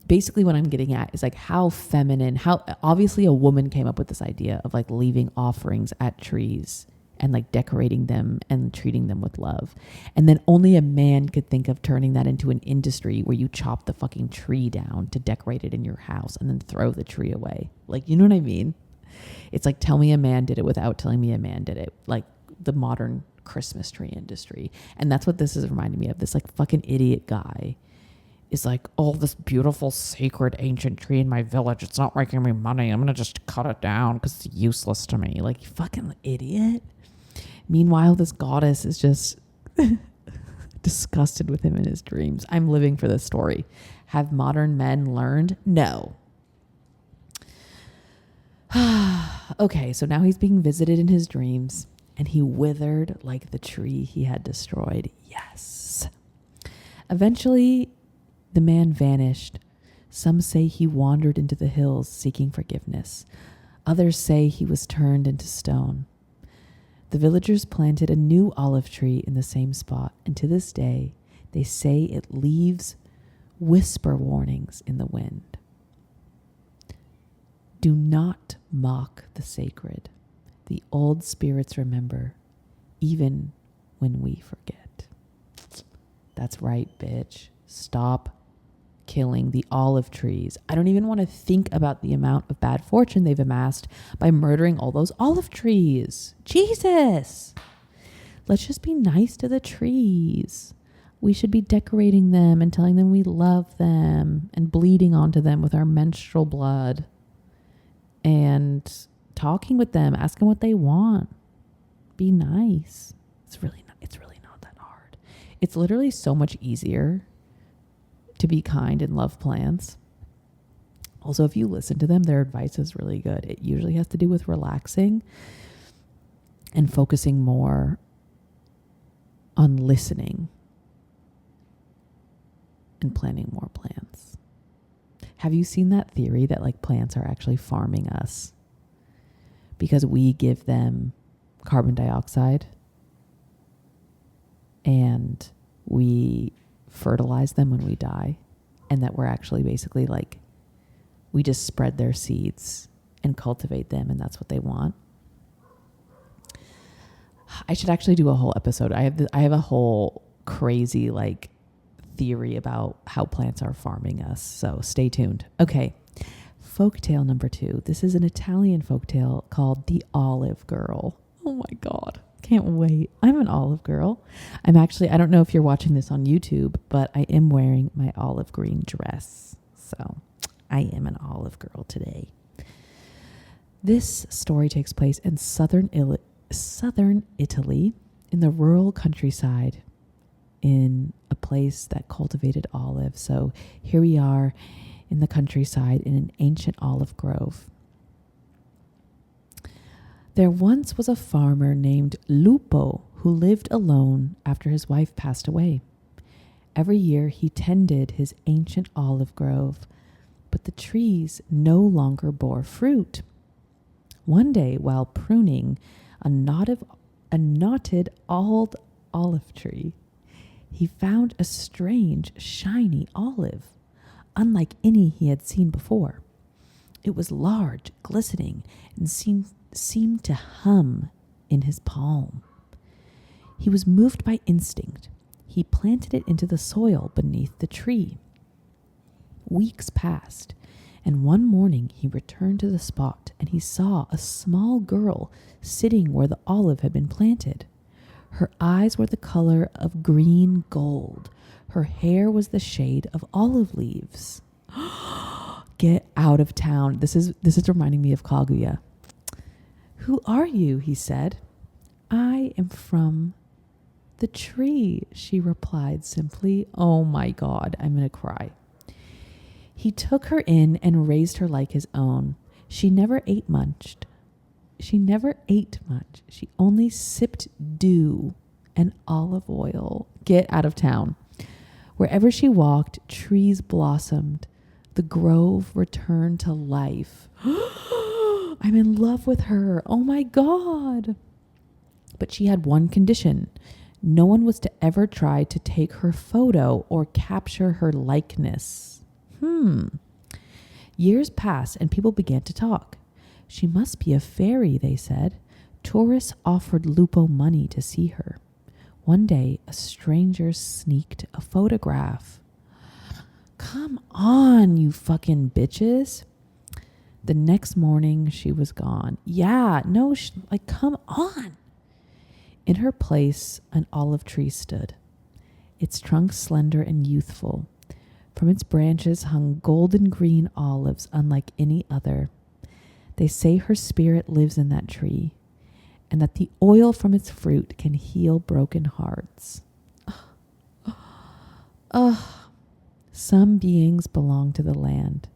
basically what I'm getting at is like how feminine, how obviously a woman came up with this idea of like leaving offerings at trees and like decorating them and treating them with love. And then only a man could think of turning that into an industry where you chop the fucking tree down to decorate it in your house and then throw the tree away. Like, you know what I mean? It's like, tell me a man did it without telling me a man did it. Like the modern Christmas tree industry. And that's what this is reminding me of. This like fucking idiot guy is like, oh, this beautiful sacred ancient tree in my village, it's not making me money, I'm gonna just cut it down because it's useless to me. Like, you fucking idiot. Meanwhile, this goddess is just disgusted with him in his dreams. I'm living for this story. Have modern men learned? No. Okay, so now he's being visited in his dreams and he withered like the tree he had destroyed. Yes. Eventually, the man vanished. Some say he wandered into the hills seeking forgiveness. Others say he was turned into stone. The villagers planted a new olive tree in the same spot, and to this day, they say it leaves whisper warnings in the wind. Do not mock the sacred. The old spirits remember, even when we forget. That's right, bitch. Stop killing the olive trees. I don't even want to think about the amount of bad fortune they've amassed by murdering all those olive trees. Jesus! Let's just be nice to the trees. We should be decorating them and telling them we love them and bleeding onto them with our menstrual blood and talking with them, asking what they want. Be nice. It's really not that hard. It's literally so much easier to be kind and love plants. Also, if you listen to them, their advice is really good. It usually has to do with relaxing and focusing more on listening and planting more plants. Have you seen that theory that like plants are actually farming us because we give them carbon dioxide and we fertilize them when we die, and that we're actually basically like, we just spread their seeds and cultivate them, and that's what they want? I should actually do a whole episode. I have a whole crazy like theory about how plants are farming us, so stay tuned. Okay, folktale number 2. This is an Italian folktale called The Olive Girl. Oh my God. Can't wait. I'm an olive girl. I don't know if you're watching this on YouTube, but I am wearing my olive green dress. So I am an olive girl today. This story takes place in southern Italy, in the rural countryside, in a place that cultivated olives. So here we are in the countryside in an ancient olive grove. There once was a farmer named Lupo who lived alone after his wife passed away. Every year he tended his ancient olive grove, but the trees no longer bore fruit. One day, while pruning a knotted old olive tree, he found a strange, shiny olive, unlike any he had seen before. It was large, glistening, and seemed to hum in his palm. He was moved by instinct. He planted it into the soil beneath the tree. Weeks passed, and one morning he returned to the spot and he saw a small girl sitting where the olive had been planted. Her eyes were the color of green gold. Her hair was the shade of olive leaves. Get out of town. This is reminding me of Kaguya. "Who are you?" he said. "I am from the tree," she replied simply. Oh my God, I'm going to cry. He took her in and raised her like his own. She never ate much. She only sipped dew and olive oil. Get out of town. Wherever she walked, trees blossomed. The grove returned to life. I'm in love with her. Oh my God. But she had one condition. No one was to ever try to take her photo or capture her likeness. Years passed and people began to talk. She must be a fairy, they said. Tourists offered Lupo money to see her. One day, a stranger sneaked a photograph. Come on, you fucking bitches. The next morning, she was gone. Yeah, no, come on. In her place, an olive tree stood, its trunk slender and youthful. From its branches hung golden green olives unlike any other. They say her spirit lives in that tree, and that the oil from its fruit can heal broken hearts. Some beings belong to the land.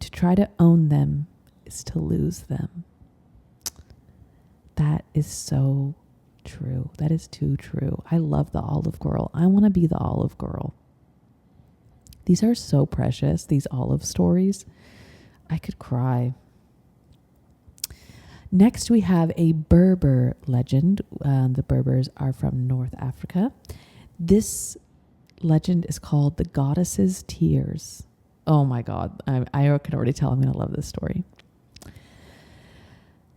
To try to own them is to lose them. That is so true. That is too true. I love the olive girl. I want to be the olive girl. These are so precious, these olive stories. I could cry. Next, we have a Berber legend. The Berbers are from North Africa. This legend is called the Goddess's Tears. Oh my God. I can already tell I'm going to love this story.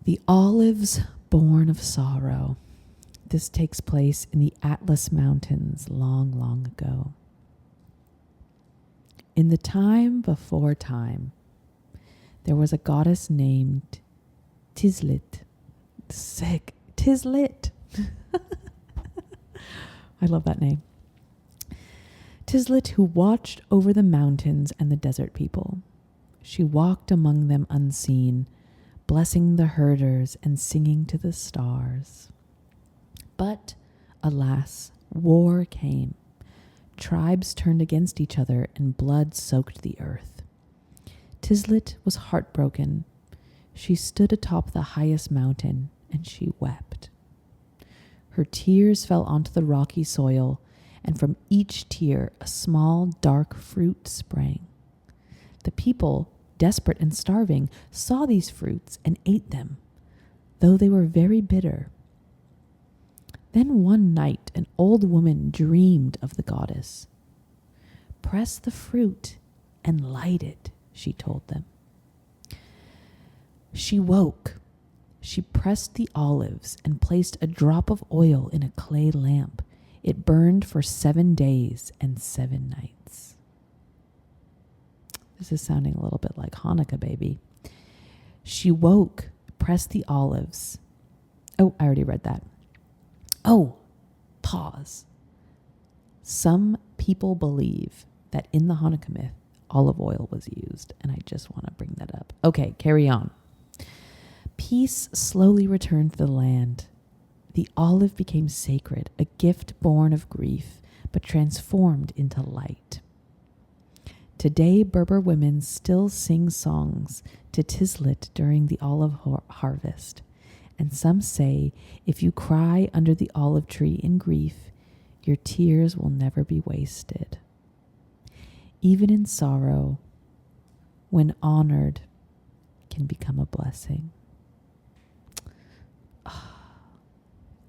The olives born of sorrow. This takes place in the Atlas Mountains long, long ago. In the time before time, there was a goddess named Tizlit. Sick. Tizlit. I love that name. Tizlit, who watched over the mountains and the desert people. She walked among them unseen, blessing the herders and singing to the stars. But, alas, war came. Tribes turned against each other and blood soaked the earth. Tizlit was heartbroken. She stood atop the highest mountain and she wept. Her tears fell onto the rocky soil, and from each tear a small dark fruit sprang. The people, desperate and starving, saw these fruits and ate them, though they were very bitter. Then one night an old woman dreamed of the goddess. "Press the fruit and light it," she told them. She woke. She pressed the olives and placed a drop of oil in a clay lamp. It burned for 7 days and 7 nights. This is sounding a little bit like Hanukkah, baby. She woke, pressed the olives. Oh, I already read that. Oh, pause. Some people believe that in the Hanukkah myth, olive oil was used, and I just want to bring that up. Okay, carry on. Peace slowly returned to the land. The olive became sacred, a gift born of grief, but transformed into light. Today, Berber women still sing songs to Tizlit during the olive harvest. And some say, if you cry under the olive tree in grief, your tears will never be wasted. Even in sorrow, when honored, can become a blessing.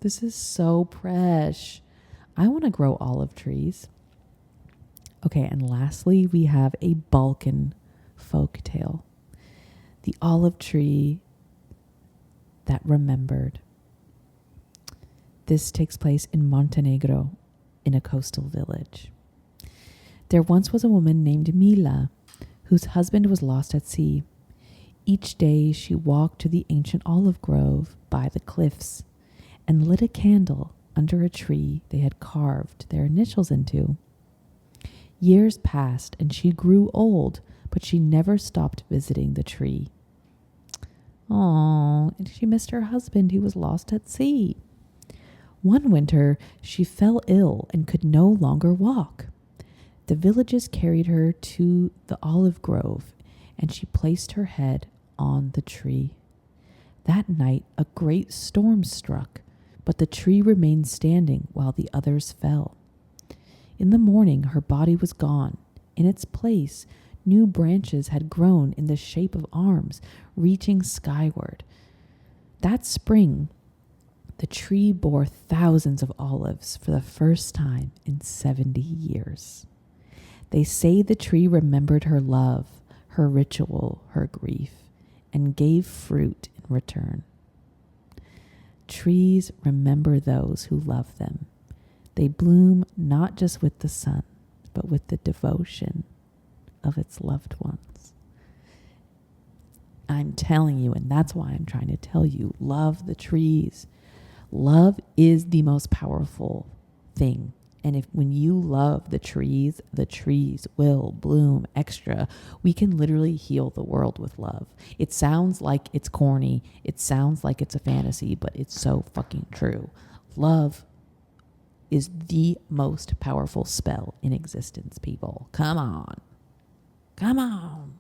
This is so fresh. I want to grow olive trees. Okay, and lastly, we have a Balkan folk tale. The olive tree that remembered. This takes place in Montenegro, in a coastal village. There once was a woman named Mila, whose husband was lost at sea. Each day she walked to the ancient olive grove by the cliffs and lit a candle under a tree they had carved their initials into. Years passed and she grew old, but she never stopped visiting the tree. Oh, and she missed her husband who was lost at sea. One winter, she fell ill and could no longer walk. The villagers carried her to the olive grove, and she placed her head on the tree. That night, a great storm struck, but the tree remained standing while the others fell. In the morning, her body was gone. In its place, new branches had grown in the shape of arms, reaching skyward. That spring, the tree bore thousands of olives for the first time in 70 years. They say the tree remembered her love, her ritual, her grief, and gave fruit in return. Trees remember those who love them. They bloom not just with the sun, but with the devotion of its loved ones. I'm telling you, and that's why I'm trying to tell you, love the trees. Love is the most powerful thing. And when you love the trees will bloom extra. We can literally heal the world with love. It sounds like it's corny. It sounds like it's a fantasy, but it's so fucking true. Love is the most powerful spell in existence, people. Come on. Come on.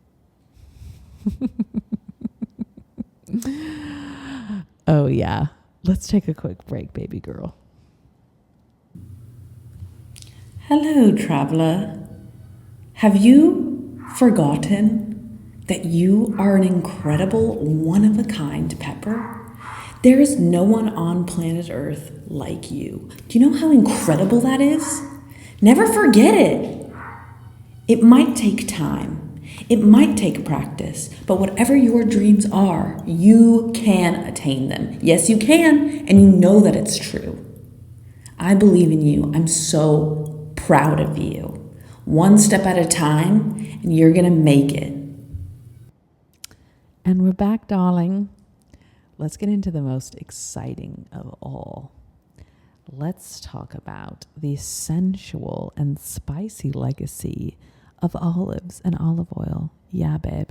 Oh, yeah. Let's take a quick break, baby girl. Hello, traveler. Have you forgotten that you are an incredible, one-of-a-kind pepper? There is no one on planet Earth like you. Do you know how incredible that is? Never forget it. It might take time. It might take practice, but whatever your dreams are, you can attain them. Yes, you can, and you know that it's true. I believe in you. I'm so proud of you. One step at a time, and you're going to make it. And we're back, darling. Let's get into the most exciting of all. Let's talk about the sensual and spicy legacy of olives and olive oil. Yeah, babe,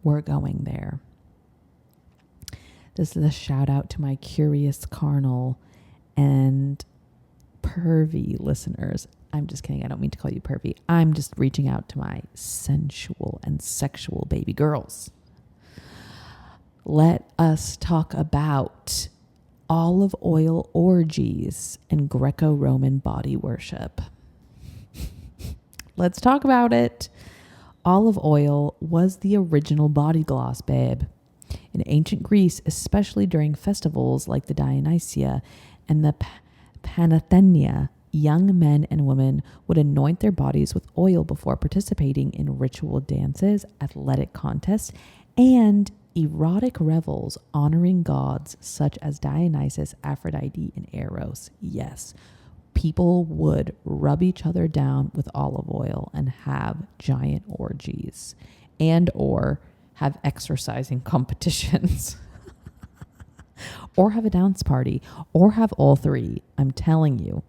we're going there. This is a shout out to my curious carnal and pervy listeners. I'm just kidding. I don't mean to call you pervy. I'm just reaching out to my sensual and sexual baby girls. Let us talk about olive oil orgies and Greco-Roman body worship. Let's talk about it. Olive oil was the original body gloss, babe. In ancient Greece, especially during festivals like the Dionysia and the Panathenia, young men and women would anoint their bodies with oil before participating in ritual dances, athletic contests, and erotic revels honoring gods such as Dionysus, Aphrodite, and Eros. Yes, people would rub each other down with olive oil and have giant orgies and or have exercising competitions or have a dance party or have all three. I'm telling you.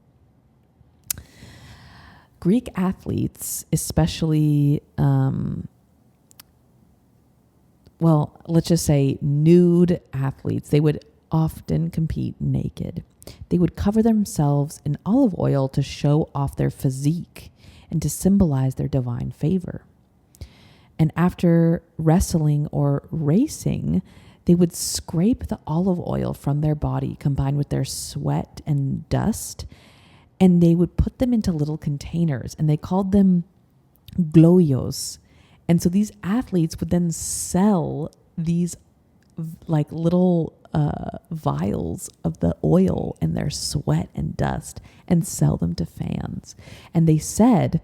Greek athletes, especially, let's just say nude athletes, they would often compete naked. They would cover themselves in olive oil to show off their physique and to symbolize their divine favor. And after wrestling or racing, they would scrape the olive oil from their body combined with their sweat and dust, and they would put them into little containers, and they called them gloios. And so these athletes would then sell these like little vials of the oil and their sweat and dust and sell them to fans. And they said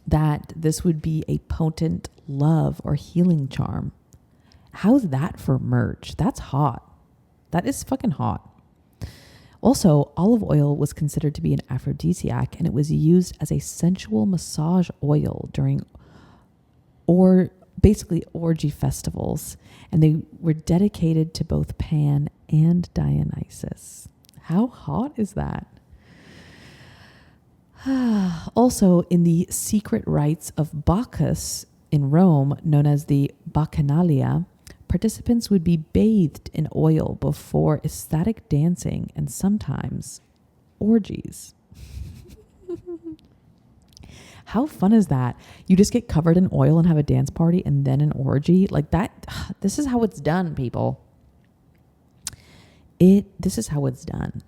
that this would be a potent love or healing charm. How's that for merch? That's hot. That is fucking hot. Also, olive oil was considered to be an aphrodisiac, and it was used as a sensual massage oil during basically orgy festivals, and they were dedicated to both Pan and Dionysus. How hot is that? Also, in the secret rites of Bacchus in Rome, known as the Bacchanalia, Participants would be bathed in oil before ecstatic dancing and sometimes orgies. How fun is that? You just get covered in oil and have a dance party and then an orgy like that. This is how it's done, people. This is how it's done.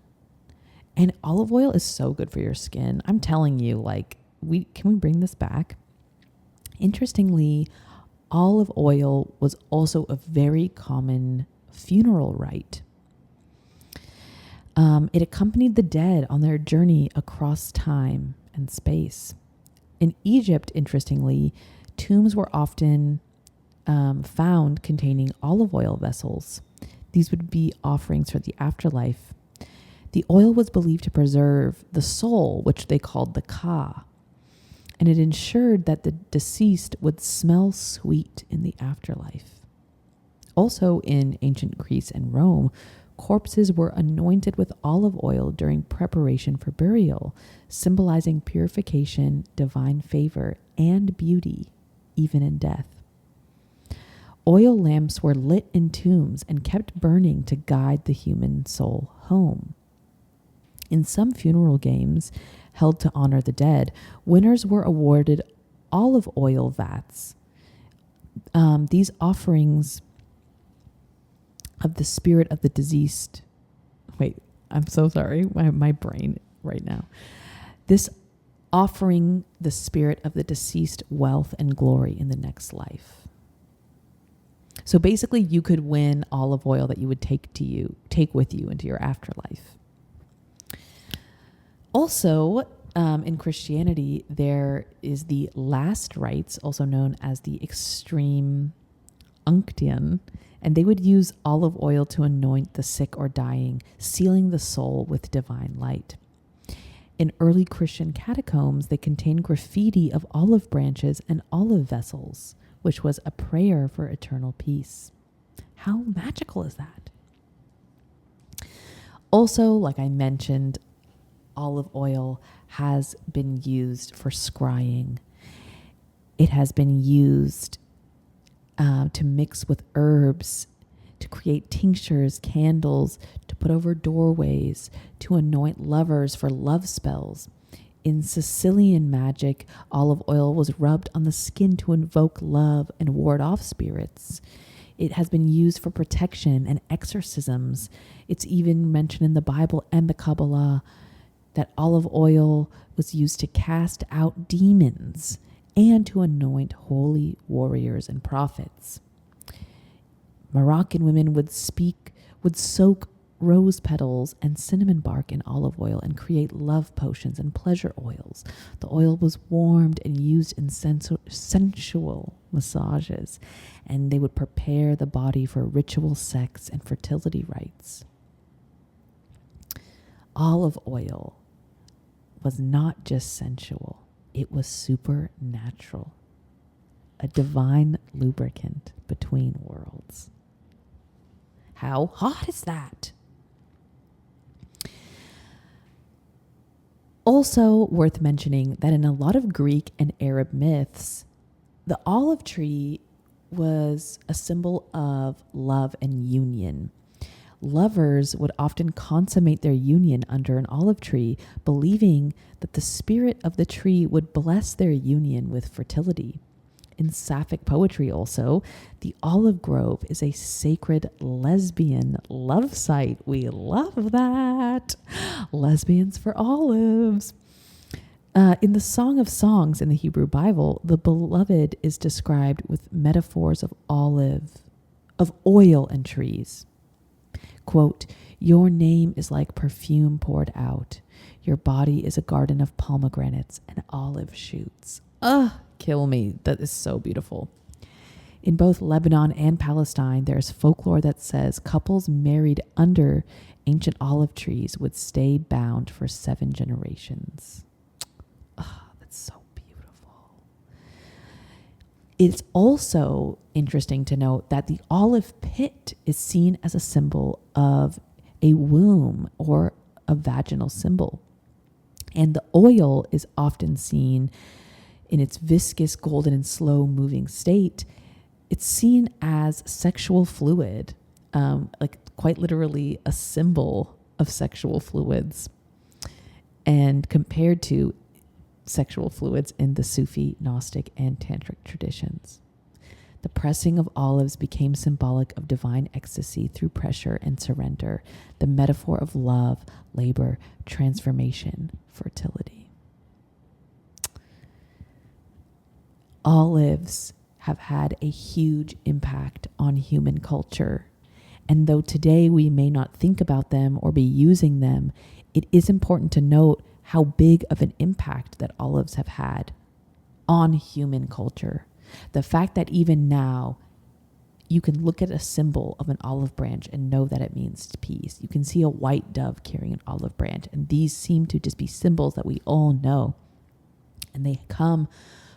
And olive oil is so good for your skin. I'm telling you, like, can we bring this back? Interestingly, olive oil was also a very common funeral rite. It accompanied the dead on their journey across time and space. In Egypt, interestingly, tombs were often found containing olive oil vessels. These would be offerings for the afterlife. The oil was believed to preserve the soul, which they called the ka, and it ensured that the deceased would smell sweet in the afterlife. Also in ancient Greece and Rome, corpses were anointed with olive oil during preparation for burial, symbolizing purification, divine favor, and beauty, even in death. Oil lamps were lit in tombs and kept burning to guide the human soul home. In some funeral games held to honor the dead, winners were awarded olive oil vats. These offerings of the spirit of the deceased. Wait, I'm so sorry. My brain right now. This offering the spirit of the deceased wealth and glory in the next life. So basically you could win olive oil that you would take with you into your afterlife. Also, in Christianity, there is the last rites, also known as the extreme unction, and they would use olive oil to anoint the sick or dying, sealing the soul with divine light. In early Christian catacombs, they contained graffiti of olive branches and olive vessels, which was a prayer for eternal peace. How magical is that? Also, like I mentioned, olive oil has been used for scrying. It has been used to mix with herbs, to create tinctures, candles, to put over doorways, to anoint lovers for love spells. In Sicilian magic, olive oil was rubbed on the skin to invoke love and ward off spirits. It has been used for protection and exorcisms. It's even mentioned in the Bible and the Kabbalah that olive oil was used to cast out demons and to anoint holy warriors and prophets. Moroccan women would soak rose petals and cinnamon bark in olive oil and create love potions and pleasure oils. The oil was warmed and used in sensual massages, and they would prepare the body for ritual sex and fertility rites. Olive oil was not just sensual, it was supernatural, a divine lubricant between worlds. How hot is that? Also worth mentioning that in a lot of Greek and Arab myths, the olive tree was a symbol of love and union. Lovers would often consummate their union under an olive tree, believing that the spirit of the tree would bless their union with fertility. In Sapphic poetry also, the olive grove is a sacred lesbian love site. We love that. Lesbians for olives. In the Song of Songs in the Hebrew Bible, the beloved is described with metaphors of oil and trees. Quote, "Your name is like perfume poured out. Your body is a garden of pomegranates and olive shoots." Kill me. That is so beautiful. In both Lebanon and Palestine, there's folklore that says couples married under ancient olive trees would stay bound for 7 generations. That's so beautiful. It's also interesting to note that the olive pit is seen as a symbol of a womb or a vaginal symbol. And the oil is often seen in its viscous, golden, and slow-moving state It's seen as sexual fluid, like quite literally a symbol of sexual fluids, and compared to sexual fluids in the Sufi, Gnostic, and Tantric traditions. The pressing of olives became symbolic of divine ecstasy through pressure and surrender, the metaphor of love, labor, transformation, fertility. Olives have had a huge impact on human culture. And though today we may not think about them or be using them, it is important to note how big of an impact that olives have had on human culture. The fact that even now you can look at a symbol of an olive branch and know that it means peace. You can see a white dove carrying an olive branch, and these seem to just be symbols that we all know. And they come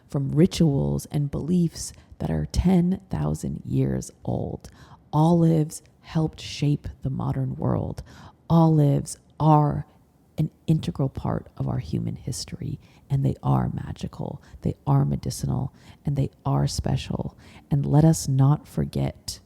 from rituals and beliefs that are 10,000 years old. Olives helped shape the modern world. Olives are an integral part of our human history, and they are magical, they are medicinal, and they are special. And let us not forget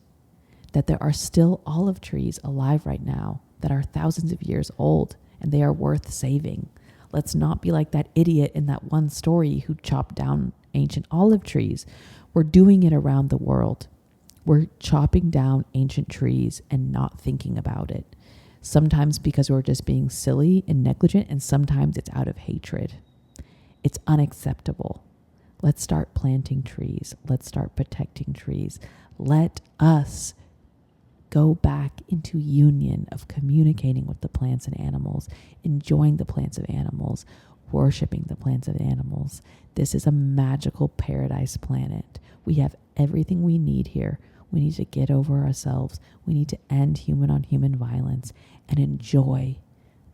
that there are still olive trees alive right now that are thousands of years old, and they are worth saving. Let's not be like that idiot in that one story who chopped down ancient olive trees. We're doing it around the world. We're chopping down ancient trees and not thinking about it. Sometimes because we're just being silly and negligent, and sometimes it's out of hatred. It's unacceptable. Let's start planting trees. Let's start protecting trees. Let us go back into union of communicating with the plants and animals, enjoying the plants and animals, worshiping the plants and animals. This is a magical paradise planet. We have everything we need here. We need to get over ourselves. We need to end human on human violence and enjoy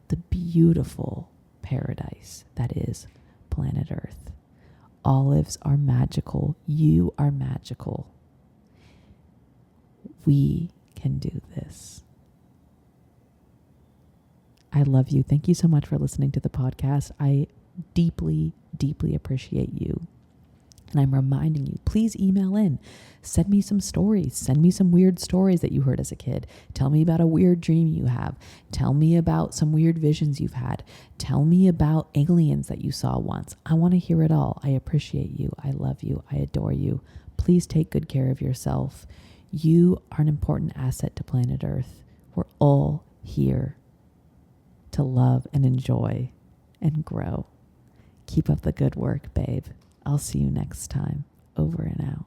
the beautiful paradise that is planet Earth. Olives are magical. You are magical. We can do this. I love you. Thank you so much for listening to the podcast. I deeply, deeply appreciate you. And I'm reminding you, please email in. Send me some stories. Send me some weird stories that you heard as a kid. Tell me about a weird dream you have. Tell me about some weird visions you've had. Tell me about aliens that you saw once. I want to hear it all. I appreciate you. I love you. I adore you. Please take good care of yourself. You are an important asset to planet Earth. We're all here to love and enjoy and grow. Keep up the good work, babe. I'll see you next time. Over and out.